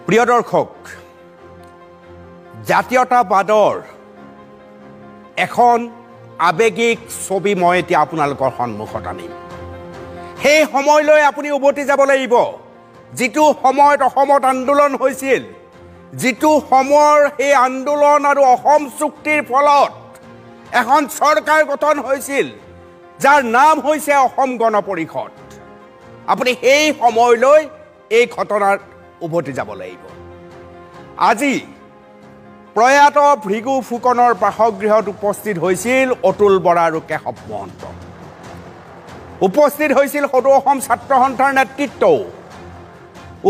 প্ৰিয় দৰ্শক, জাতীয়তাবাদৰ এখন আৱেগিক ছবি মই এতিয়া আপোনালোকৰ সন্মুখত আনিম। সেই সময়লৈ আপুনি উভতি যাব লাগিব, যিটো সময়ত অসমত আন্দোলন হৈছিল, যিটো সময়ৰ সেই আন্দোলন আৰু অসম চুক্তিৰ ফলত এখন চৰকাৰ গঠন হৈছিল, যাৰ নাম হৈছে অসম গণ পৰিষদ। আপুনি সেই সময়লৈ এই ঘটনাত উভতি যাব লাগিব। আজি প্ৰয়াত ভৃগু ফুকনৰ বাসগৃহত উপস্থিত হৈছিল অতুল বৰা আৰু কেশৱ মহন্ত। উপস্থিত হৈছিল সদৌ অসম ছাত্ৰ সন্থাৰ নেতৃত্বও।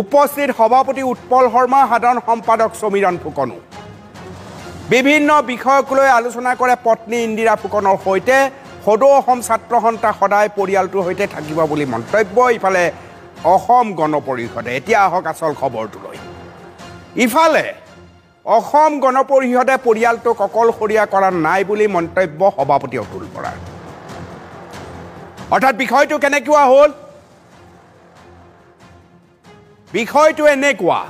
উপস্থিত সভাপতি উৎপল শৰ্মা, সাধাৰণ সম্পাদক সমীৰণ ফুকনো। বিভিন্ন বিষয়ক লৈ আলোচনা কৰে পত্নী ইন্দিৰা ফুকনৰ সৈতে। সদৌ অসম ছাত্ৰ সন্থা সদায় পৰিয়ালটোৰ সৈতে থাকিব বুলি মন্তব্য। ইফালে অসম গণ পৰিষদে। এতিয়া আহক আচল খবৰটোলৈ। ইফালে অসম গণ পৰিষদে পৰিয়ালটোক অকলশৰীয়া কৰা নাই বুলি মন্তব্য সভাপতি অতুল বৰাৰ। অৰ্থাৎ বিষয়টো কেনেকুৱা হ'ল? বিষয়টো এনেকুৱা,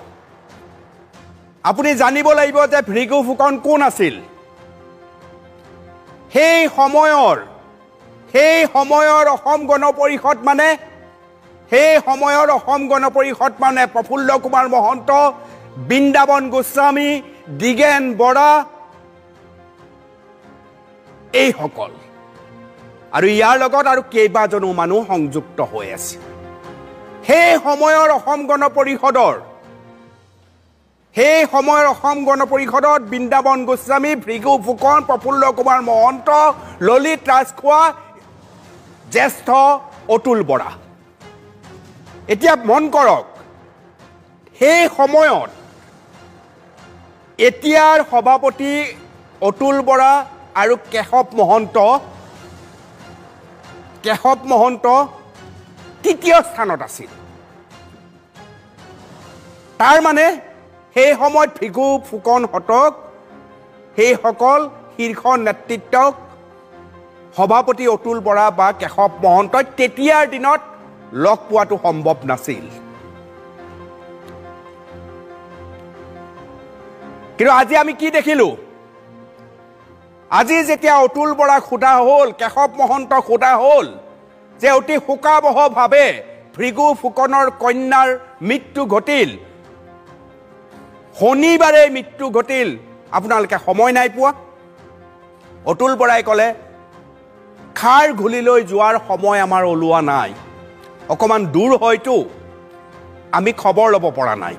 আপুনি জানিব লাগিব যে ভৃগু ফুকন কোন আছিল। সেই সময়ৰ অসম গণ পৰিষদ মানে প্ৰফুল্ল কুমাৰ মহন্ত, বৃন্দাবন গোস্বামী, দিগেন বৰা, এইসকল আৰু ইয়াৰ লগত আৰু কেইবাজনো মানুহ সংযুক্ত হৈ আছে। সেই সময়ৰ অসম গণ পৰিষদত বৃন্দাবন গোস্বামী, ভৃগু ফুকন, প্ৰফুল্ল কুমাৰ মহন্ত, ললিত ৰাজখোৱা, জ্যেষ্ঠ অতুল বৰা। এতিয়া মন কৰক, সেই সময়ত এতিয়াৰ সভাপতি অতুল বৰা আৰু কেশৱ মহন্ত তৃতীয় স্থানত আছিল। তাৰ মানে সেই সময়ত ভৃগু ফুকনহঁতক সেইসকল শীৰ্ষ নেতৃত্বক সভাপতি অতুল বৰা বা কেশৱ মহন্তই তেতিয়াৰ দিনত লগ পোৱাটো সম্ভৱ নাছিল। কিন্তু আজি আমি কি দেখিলো? আজি যেতিয়া অতুল বৰাক সোধা হ'ল, কেশৱ মহন্তক সোধা হ'ল যে অতি শোকাবহভাৱে ভৃগু ফুকনৰ কন্যাৰ মৃত্যু ঘটিল, শনিবাৰে মৃত্যু ঘটিল, আপোনালোকে সময় নাই পোৱা? অতুল বৰাই ক'লে, খাৰ ঘুলিলৈ যোৱাৰ সময় আমাৰ ওলোৱা নাই, অকণমান দূৰ হয়তো, আমি খবৰ ল'ব পৰা নাই,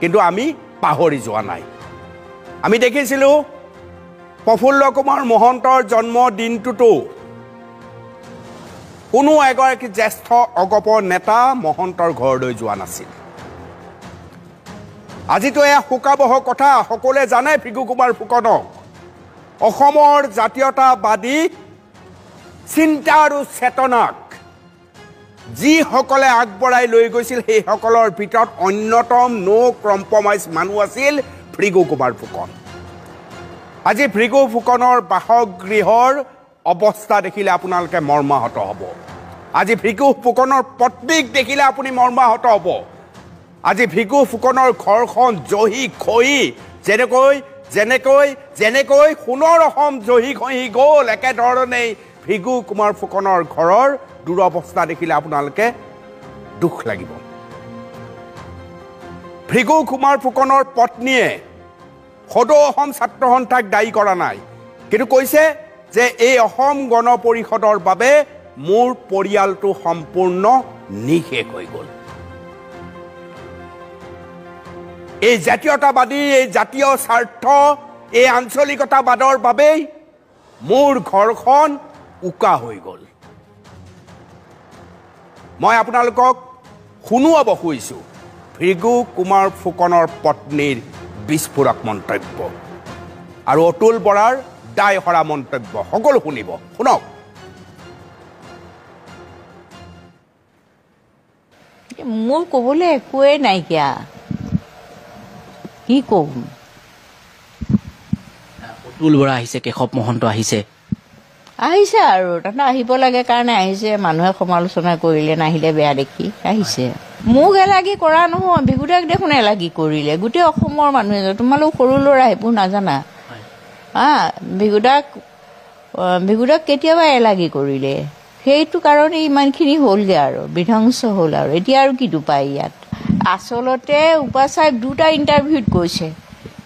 কিন্তু আমি পাহৰি যোৱা নাই। আমি দেখিছিলোঁ প্ৰফুল্ল কুমাৰ মহন্তৰ জন্মদিনটোতো কোনো এগৰাকী জ্যেষ্ঠ অগপ নেতা মহন্তৰ ঘৰলৈ যোৱা নাছিল। আজিতো এয়া শোকাবহ কথা। সকলোৱে জানে ভৃগু কুমাৰ ফুকনক অসমৰ জাতীয়তাবাদী চিন্তা আৰু চেতনাক যিসকলে আগবঢ়াই লৈ গৈছিল, সেইসকলৰ ভিতৰত অন্যতম কম্প্ৰমাইজ মানুহ আছিল ভৃগু কুমাৰ ফুকন। আজি ভৃগু ফুকনৰ বাসগৃহৰ অৱস্থা দেখিলে আপোনালোকে মৰ্মাহত হ'ব। আজি ভৃগু ফুকনৰ পত্নীক দেখিলে আপুনি মৰ্মাহত হ'ব। আজি ভৃগু ফুকনৰ ঘৰখন জহি খহি যেনেকৈ সোণৰ অসম জহি খহি গ'ল, একেধৰণেই ভৃগু কুমাৰ ফুকনৰ ঘৰৰ দুৰৱস্থা দেখিলে আপোনালোকে দুখ লাগিব। ভৃগু কুমাৰ ফুকনৰ পত্নীয়ে সদৌ অসম ছাত্ৰ সন্থাক দায়ী কৰা নাই, কিন্তু কৈছে যে এই অসম গণ পৰিষদৰ বাবে মোৰ পৰিয়ালটো সম্পূৰ্ণ নিশেষ হৈ গ'ল। এই জাতীয়তাবাদী, এই জাতীয় স্বাৰ্থ, এই আঞ্চলিকতাবাদৰ বাবেই মোৰ ঘৰখন উকা হৈ গ'ল। মই আপোনালোকক শুনোৱাব খুজিছোঁ ভৃগু কুমাৰ ফুকনৰ পত্নীৰ বিস্ফোৰক মন্তব্য আৰু অতুল বৰাৰ দায়হৰা মন্তব্য। সকলো শুনিব, শুনক। মোৰ ক'বলৈ একোৱেই নাইকিয়া, কি ক'ম? অতুল বৰা আহিছে, কেশৱ মহন্ত আহিছে আৰু তাতে আহিব লাগে কাৰণে আহিছে। মানুহে সমালোচনা কৰিলে, নাহিলে বেয়া দেখি আহিছে। মোক এলাগী কৰা নহয়, ভিগুদাক দেখোন এলাগী কৰিলে গোটেই অসমৰ মানুহে। তোমালোক সৰু ল'ৰা সেইবোৰ নাজানা ভিগুদাক কেতিয়াবা এলাগী কৰিলে, সেইটো কাৰণে ইমানখিনি হ'লগৈ আৰু বিধ্বংস হ'ল। আৰু এতিয়া আৰু কিটো পায় ইয়াত। আচলতে উপাচাৰ্য দুটা ইণ্টাৰভিউত কৈছে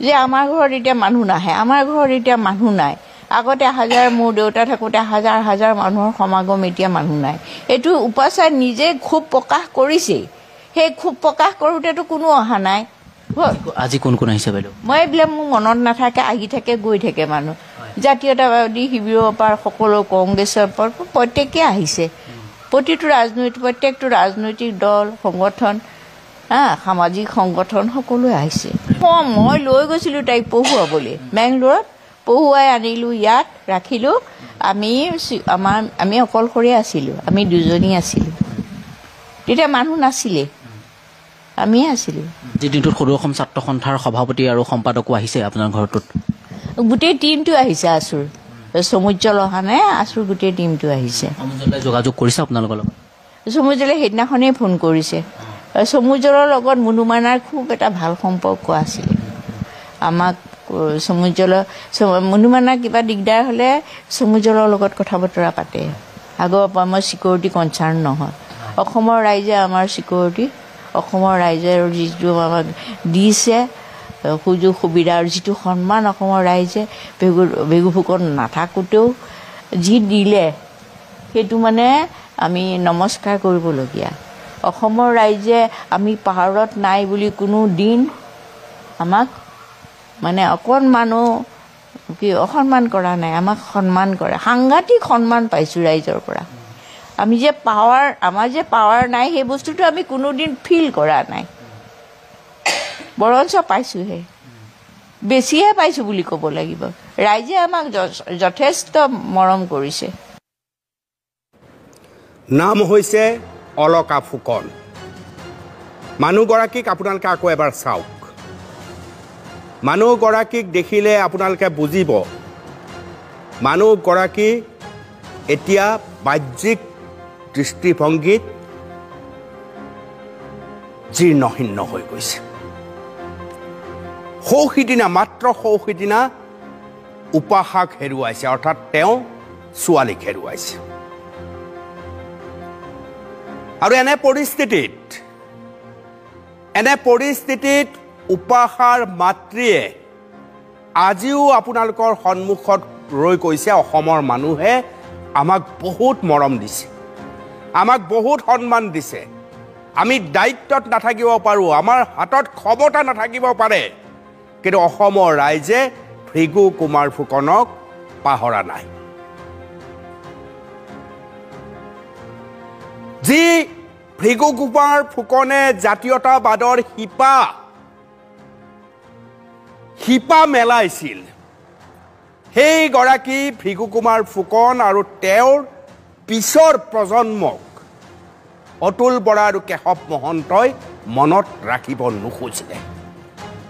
যে আমাৰ ঘৰত এতিয়া মানুহ নাহে, আমাৰ ঘৰত এতিয়া মানুহ নাই। আগতে মোৰ দেউতা থাকোঁতে হাজাৰ হাজাৰ মানুহৰ সমাগম, এতিয়া মানুহ নাই। এইটো উপাচাৰ্য নিজে ক্ষোভ প্ৰকাশ কৰিছেই। সেই ক্ষোভ প্ৰকাশ কৰোঁতেতো কোনো অহা নাই। আজি কোন কোন আহিছে বাইদেউ? মই এইবিলাক মোৰ মনত নাথাকে, আহি থাকে গৈ থাকে মানুহ। জাতীয়তাবাদী শিবিৰৰ পৰা সকলো, কংগ্ৰেছৰ পৰা প্ৰত্যেকেই আহিছে। প্ৰত্যেকটো ৰাজনৈতিক দল, সংগঠন, সামাজিক সংগঠন সকলোৱে আহিছে। মই লৈ গৈছিলোঁ তাইক পঢ়ুৱাবলৈ বেংগলোৰত, পঢ়ুৱাই আনিলোঁ, ইয়াত ৰাখিলোঁ। আমি অকলশৰে আছিলোঁ, আমি দুজনী আছিলোঁ। তেতিয়া মানুহ নাছিলে, আমিয়ে আছিলোঁ। যি দিনটোত সদৌ অসম ছাত্ৰ সন্থাৰ সভাপতি আৰু সম্পাদকো আহিছে আপোনাৰ ঘৰটোত? গোটেই টীমটো আহিছে। আছুৰ সমুজ্জ্বল অহা নাই, আছুৰ গোটেই টীমটো আহিছে। সমুজ্জ্বলে যোগাযোগ কৰিছে আপোনালোকৰ লগত? সমুজ্জ্বলে সেইদিনাখনেই ফোন কৰিছে। সমুজ্জ্বলৰ লগত মুনুমাইনাৰ খুব এটা ভাল সম্পৰ্ক আছিলে। আমাক মুনুমাইনাৰ কিবা দিগদাৰ হ'লে সমুজ্জ্বলৰ লগত কথা বতৰা পাতে। আগৰ পৰা মই ছিকিউৰিটি কনচাৰ্ণ নহয়, অসমৰ ৰাইজে আমাৰ ছিকিউৰিটি, অসমৰ ৰাইজে যিটো আমাক দিছে সুযোগ সুবিধা আৰু যিটো সন্মান অসমৰ ৰাইজে ভেগু ফুকন নাথাকোঁতেও যি দিলে, সেইটো মানে আমি নমস্কাৰ কৰিবলগীয়া। অসমৰ ৰাইজে আমি পাহাৰত নাই বুলি কোনো দিন আমাক মানে অকণমানো অসন্মান কৰা নাই, আমাক সন্মান কৰে। সাংঘাতিক সন্মান পাইছোঁ ৰাইজৰ পৰা। আমাৰ যে পাৱাৰ নাই, সেই বস্তুটো আমি কোনোদিন ফিল কৰা নাই, বৰঞ্চ পাইছোঁহে, বেছিহে পাইছোঁ বুলি ক'ব লাগিব। ৰাইজে আমাক যথেষ্ট মৰম কৰিছে। নাম হৈছে অলকা ফুকন। মানুহগৰাকীক আপোনালোকে আকৌ এবাৰ চাওক। মানুহগৰাকীক দেখিলে আপোনালোকে বুজিব, মানুহগৰাকী এতিয়া বাহ্যিক দৃষ্টিভংগীত জীৰ্ণশীৰ্ণ হৈ গৈছে। মাত্ৰ সৌসিদিনা উপাসাক হেৰুৱাইছে, অৰ্থাৎ তেওঁ ছোৱালীক হেৰুৱাইছে। আৰু এনে পৰিস্থিতিত উপাসাৰ মাতৃয়ে আজিও আপোনালোকৰ সন্মুখত ৰৈ কৈছে, অসমৰ মানুহে আমাক বহুত মৰম দিছে, আমাক বহুত সন্মান দিছে। আমি দায়িত্বত নাথাকিব পাৰোঁ, আমাৰ হাতত ক্ষমতা নাথাকিব পাৰে, কিন্তু অসমৰ ৰাইজে ভৃগু কুমাৰ ফুকনক পাহৰা নাই। যি ভৃগু কুমাৰ ফুকনে জাতীয়তাবাদৰ শিপা মেলাইছিল, সেইগৰাকী ভৃগু কুমাৰ ফুকন আৰু তেওঁৰ পিছৰ প্ৰজন্মক অতুল বৰা আৰু কেশৱ মহন্তই মনত ৰাখিব নোখোজিলে।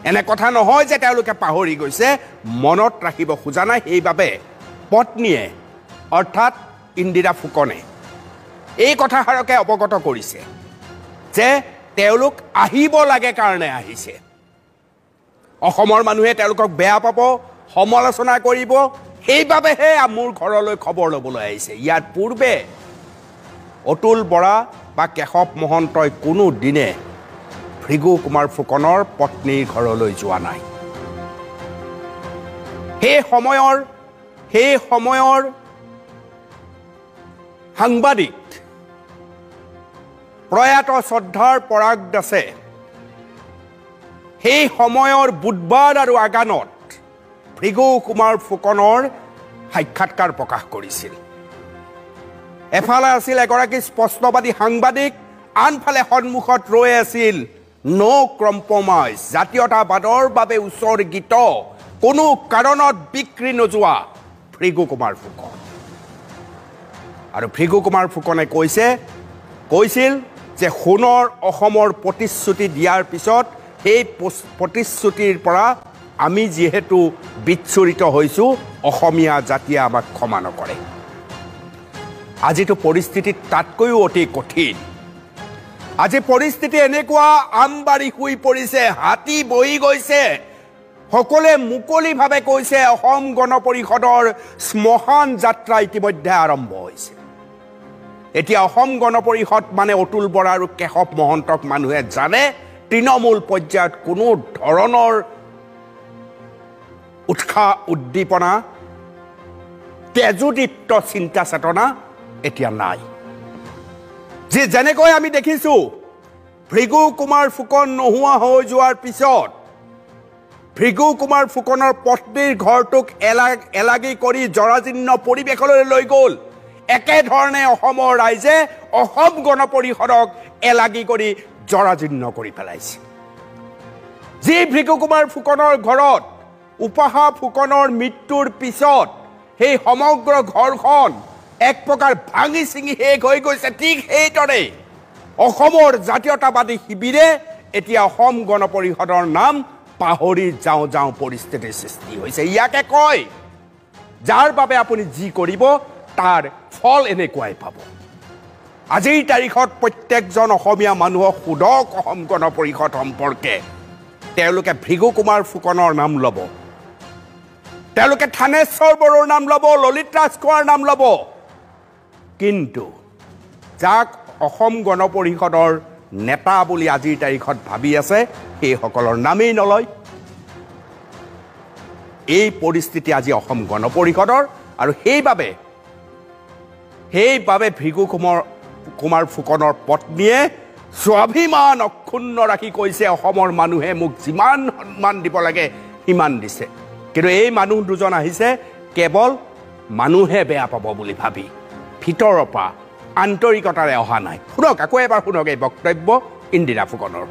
এনে কথা নহয় যে তেওঁলোকে পাহৰি গৈছে, মনত ৰাখিব খোজা নাই। সেইবাবে পত্নীয়ে অৰ্থাৎ ইন্দিৰা ফুকনে এই কথাষাৰকে অৱগত কৰিছে যে তেওঁলোক আহিব লাগে কাৰণে আহিছে। অসমৰ মানুহে তেওঁলোকক বেয়া পাব, সমালোচনা কৰিব, সেইবাবেহে মোৰ ঘৰলৈ খবৰ ল'বলৈ আহিছে। ইয়াৰ পূৰ্বে অতুল বৰা বা কেশৱ মহন্তই কোনো দিনে ভৃগু কুমাৰ ফুকনৰ পত্নীৰ ঘৰলৈ যোৱা নাই। সেই সময়ৰ সাংবাদিক প্ৰয়াত শ্ৰদ্ধাৰ পৰাগ দাসে সেই সময়ৰ বুধবাৰ আৰু আগানত ভৃগু কুমাৰ ফুকনৰ সাক্ষাৎকাৰ প্ৰকাশ কৰিছিল। এফালে আছিল এগৰাকী স্পষ্টবাদী সাংবাদিক, আনফালে সন্মুখত ৰৈ আছিল নো কম্প্ৰমাইজ, জাতীয়তাবাদৰ বাবে উৎসৰ্গিত, কোনো কাৰণত বিক্ৰী নোযোৱা ভৃগু কুমাৰ ফুকন। আৰু ভৃগু কুমাৰ ফুকনে কৈছিল যে সোণৰ অসমৰ প্ৰতিশ্ৰুতি দিয়াৰ পিছত সেই প্ৰতিশ্ৰুতিৰ পৰা আমি যিহেতু বিচ্ছুৰিত হৈছোঁ, অসমীয়া জাতিয়ে আমাক ক্ষমা নকৰে। আজিতো পৰিস্থিতি তাতকৈও অতি কঠিন। আজি পৰিস্থিতি এনেকুৱা আমবাৰী শুই পৰিছে, হাতী বহি গৈছে। সকলোৱে মুকলিভাৱে কৈছে অসম গণ পৰিষদৰ শ্মশান যাত্ৰা ইতিমধ্যে আৰম্ভ হৈছে। এতিয়া অসম গণ পৰিষদ মানে অতুল বৰা আৰু কেশৱ মহন্তক মানুহে জানে। তৃণমূল পৰ্যায়ত কোনো ধৰণৰ উৎসাহ উদ্দীপনা, তেজোদীপ্ত চিন্তা চেতনা এতিয়া নাই। যেনেকৈ আমি দেখিছোঁ ভৃগু কুমাৰ ফুকন নোহোৱা হৈ যোৱাৰ পিছত ভৃগু কুমাৰ ফুকনৰ পত্নীৰ ঘৰটোক এলাগি কৰি জৰাজীৰ্ণ পৰিৱেশলৈ লৈ গ'ল, একেধৰণে অসমৰ ৰাইজে অসম গণ পৰিষদক এলাগি কৰি জৰাজীৰ্ণ কৰি পেলাইছে। যি ভৃগু কুমাৰ ফুকনৰ ঘৰত উপাসা ফুকনৰ মৃত্যুৰ পিছত সেই সমগ্ৰ ঘৰখন এক প্ৰকাৰ ভাঙি ছিঙি শেষ হৈ গৈছে, ঠিক সেইদৰে অসমৰ জাতীয়তাবাদী শিবিৰে এতিয়া অসম গণ পৰিষদৰ নাম পাহৰি যাওঁ যাওঁ পৰিস্থিতিৰ সৃষ্টি হৈছে। ইয়াকে কয় যাৰ বাবে আপুনি যি কৰিব তাৰ ফল এনেকুৱাই পাব। আজিৰ তাৰিখত প্ৰত্যেকজন অসমীয়া মানুহক সোধক অসম গণ পৰিষদ সম্পৰ্কে, তেওঁলোকে ভৃগু কুমাৰ ফুকনৰ নাম ল'ব, তেওঁলোকে থানেশ্বৰ বড়োৰ নাম ল'ব, ললিত ৰাজখোৱাৰ নাম ল'ব, কিন্তু যাক অসম গণ পৰিষদৰ নেতা বুলি আজিৰ তাৰিখত ভাবি আছে সেইসকলৰ নামেই নলয়। এই পৰিস্থিতি আজি অসম গণ পৰিষদৰ, আৰু সেইবাবে ভৃগু কুমাৰ ফুকনৰ পত্নীয়ে স্বাভিমান অক্ষুণ্ণ ৰাখি কৈছে অসমৰ মানুহে মোক যিমান সন্মান দিব লাগে সিমান দিছে, কিন্তু এই মানুহ দুজন আহিছে কেৱল মানুহে বেয়া পাব বুলি ভাবি, ভিতৰৰ পৰা আন্তৰিকতাৰে অহা নাই। শুনক, আকৌ এবাৰ শুনক এই বক্তব্য ইন্দিৰা ফুকনৰ।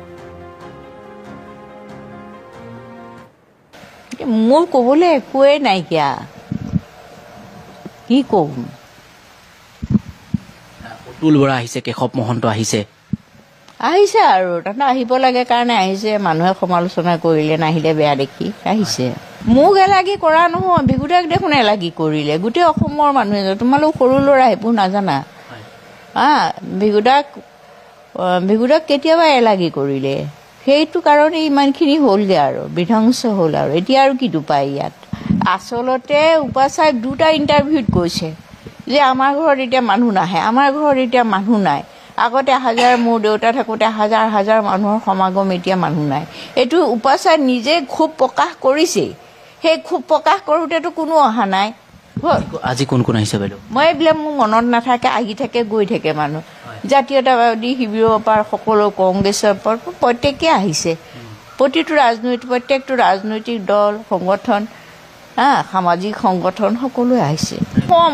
মোৰ ক'বলৈ একোৱেই নাইকিয়া, কি ক'ম। অতুল বৰা আহিছে, কেশৱ মহন্ত আহিছে আৰু তাতে আহিব লাগে কাৰণে আহিছে। মানুহে সমালোচনা কৰিলে, নাহিলে বেয়া দেখি আহিছে। মোক এলাগি কৰা নহয়, ভিগুদাক দেখোন এলাগি কৰিলে গোটেই অসমৰ মানুহে। তোমালোক সৰু ল'ৰা সেইবোৰ নাজানা। ভিগুদাক কেতিয়াবা এলাগি কৰিলে, সেইটো কাৰণে ইমানখিনি হ'লগৈ আৰু বিধ্বংস হ'ল। আৰু এতিয়া আৰু কিটো পায় ইয়াত। আচলতে উপাচাৰ্য দুটা ইণ্টাৰভিউত কৈছে যে আমাৰ ঘৰত এতিয়া মানুহ নাহে, আমাৰ ঘৰত এতিয়া মানুহ নাই। আগতে মোৰ দেউতা থাকোঁতে হাজাৰ হাজাৰ মানুহৰ সমাগম, এতিয়া মানুহ নাই। এইটো উপাচাৰ্য নিজে ক্ষোভ প্ৰকাশ কৰিছেই। সেই ক্ষোভ প্ৰকাশ কৰোঁতেতো কোনো অহা নাই। আজি কোন কোন আহিছে বাইদেউ? মই এইবিলাক মোৰ মনত নাথাকে, আহি থাকে গৈ থাকে মানুহ। জাতীয়তাবাদী শিবিৰৰ পৰা সকলো, কংগ্ৰেছৰ পৰা প্ৰত্যেকেই আহিছে। প্ৰত্যেকটো ৰাজনৈতিক দল, সংগঠন, সামাজিক সংগঠন সকলোৱে আহিছে।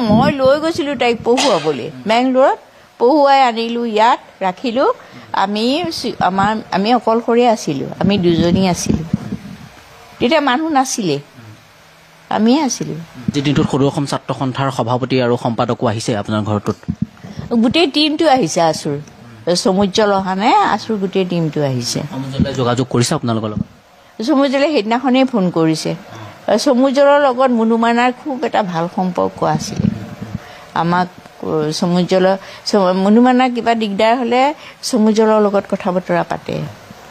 মই লৈ গৈছিলোঁ তাইক পঢ়ুৱাবলৈ বেংগলোৰত, পঢ়ুৱাই আনিলোঁ, ইয়াত ৰাখিলোঁ। আমি অকলশৰে আছিলোঁ, আমি দুজনী আছিলোঁ। তেতিয়া মানুহ নাছিলে, আমিয়ে আছিলোঁ। যি দিনটোত সদৌ অসম ছাত্ৰ সন্থাৰ সভাপতি আৰু সম্পাদকো আহিছে আপোনাৰ ঘৰটোত? গোটেই টীমটো আহিছে। আছুৰ সমুজ্জ্বল অহা নাই, আছুৰ গোটেই টীমটো আহিছে। যোগাযোগ কৰিছে আপোনালোকৰ লগত? সমুজ্জ্বলে সেইদিনাখনেই ফোন কৰিছে। সমুজ্জ্বলৰ লগত মুনুমাইনাৰ খুব এটা ভাল সম্পৰ্ক আছিলে। আমাক মুনুমাইনাৰ কিবা দিগদাৰ হ'লে সমুজ্জ্বলৰ লগত কথা বতৰা পাতে।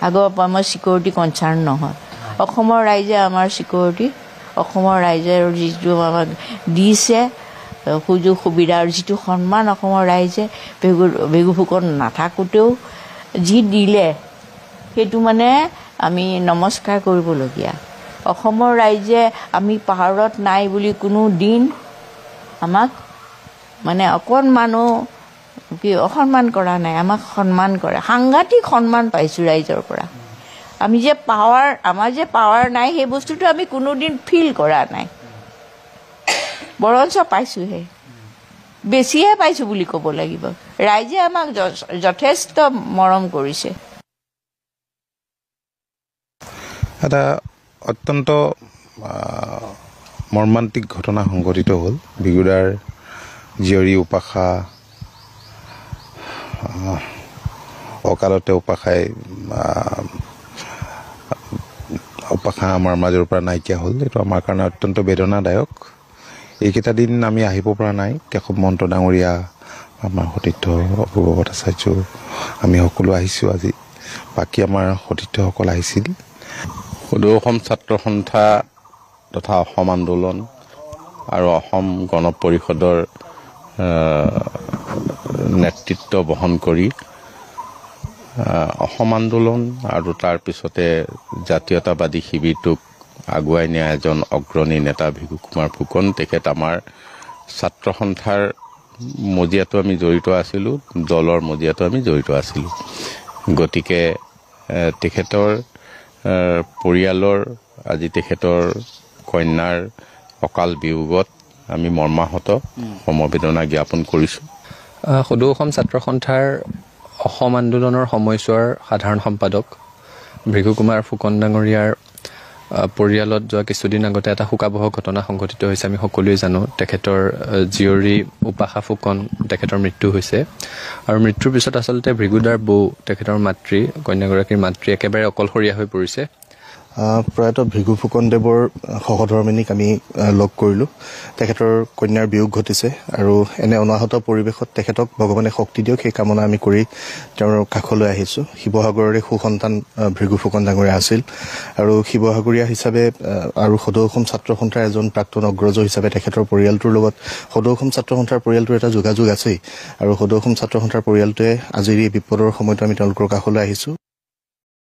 আগৰ পৰা আমাৰ ছিকিউৰিটি কনচাৰ্ণ নহয়। অসমৰ ৰাইজে আমাৰ ছিকিউৰিটি, অসমৰ ৰাইজে যিটো আমাক দিছে সুযোগ সুবিধা আৰু যিটো সন্মান অসমৰ ৰাইজে ভৃগু ফুকন নাথাকোঁতেও যি দিলে, সেইটো মানে আমি নমস্কাৰ কৰিবলগীয়া। অসমৰ ৰাইজে আমি পাহাৰত নাই বুলি কোনো দিন আমাক মানে অকণমানো অসন্মান কৰা নাই, আমাক সন্মান কৰে। সাংঘাতিক সন্মান পাইছোঁ ৰাইজৰ পৰা। আমাৰ যে পাৱাৰ নাই, সেই বস্তুটো আমি কোনোদিন ফিল কৰা নাই, বৰঞ্চ পাইছোঁহে, বেছিহে পাইছোঁ বুলি ক'ব লাগিব। ৰাইজে আমাক যথেষ্ট মৰম কৰিছে। এটা অত্যন্ত মৰ্মান্তিক ঘটনা সংঘটিত হ'ল। ভিগুদাৰ জীয়ৰী উপাসা অকালতে উপাসা আমাৰ মাজৰ পৰা নাইকিয়া হ'ল। এইটো আমাৰ কাৰণে অত্যন্ত বেদনাদায়ক। এইকেইটা দিন আমি আহিব পৰা নাই। কেশৱ মহন্ত ডাঙৰীয়া আমাৰ সতীৰ্থ অপূৰ্ব ভট্টাচাৰ্য, আমি সকলো আহিছোঁ আজি। বাকী আমাৰ সতীৰ্থসকল আহিছিল। সদৌ অসম ছাত্ৰ সন্থা তথা অসম আন্দোলন আৰু অসম গণ পৰিষদৰ নেতৃত্ব বহন কৰি অসম আন্দোলন আৰু তাৰ পিছতে জাতীয়তাবাদী শিবিৰটোক আগুৱাই নিয়া এজন অগ্ৰণী নেতা ভিগু কুমাৰ ফুকন। তেখেত আমাৰ ছাত্ৰ সন্থাৰ মজিয়াটো আমি জড়িত আছিলোঁ, দলৰ মজিয়াটো আমি জড়িত আছিলোঁ। গতিকে তেখেতৰ পৰিয়ালৰ আজি তেখেতৰ কন্যাৰ অকাল বিয়োগত আমি মৰ্মাহত সমবেদনা জ্ঞাপন কৰিছোঁ। সদৌ অসম ছাত্ৰ সন্থাৰ অসম আন্দোলনৰ সময়ছোৱাৰ সাধাৰণ সম্পাদক ভৃগু কুমাৰ ফুকন ডাঙৰীয়াৰ পৰিয়ালত যোৱা কিছুদিন আগতে এটা শোকাবহ ঘটনা সংঘটিত হৈছে। আমি সকলোৱে জানো তেখেতৰ জীয়ৰী উপাসা ফুকন তেখেতৰ মৃত্যু হৈছে আৰু মৃত্যুৰ পিছত আচলতে ভৃগুদাৰ বৌ তেখেতৰ মাতৃ, কন্যাগৰাকীৰ মাতৃ একেবাৰে অকলশৰীয়া হৈ পৰিছে। প্ৰয়াত ভৃগু ফুকনদেৱৰ সহধৰ্মিনীক আমি লগ কৰিলোঁ। তেখেতৰ কন্যাৰ বিয়োগ ঘটিছে আৰু এনে অনাহত পৰিৱেশত তেখেতক ভগৱানে শক্তি দিয়ক সেই কামনা আমি কৰি তেওঁৰ কাষলৈ আহিছোঁ। শিৱসাগৰৰে সুসন্তান ভৃগু ফুকন ডাঙৰীয়া আছিল আৰু শিৱসাগৰীয়া হিচাপে আৰু সদৌ অসম ছাত্ৰ সন্থাৰ এজন প্ৰাক্তন অগ্ৰজ হিচাপে তেখেতৰ পৰিয়ালটোৰ লগত সদৌ অসম ছাত্ৰ সন্থাৰ পৰিয়ালটোৰ এটা যোগাযোগ আছেই আৰু সদৌ অসম ছাত্ৰ সন্থাৰ পৰিয়ালটোৱে আজিৰ এই বিপদৰ সময়তো আমি তেওঁলোকৰ কাষলৈ আহিছোঁ।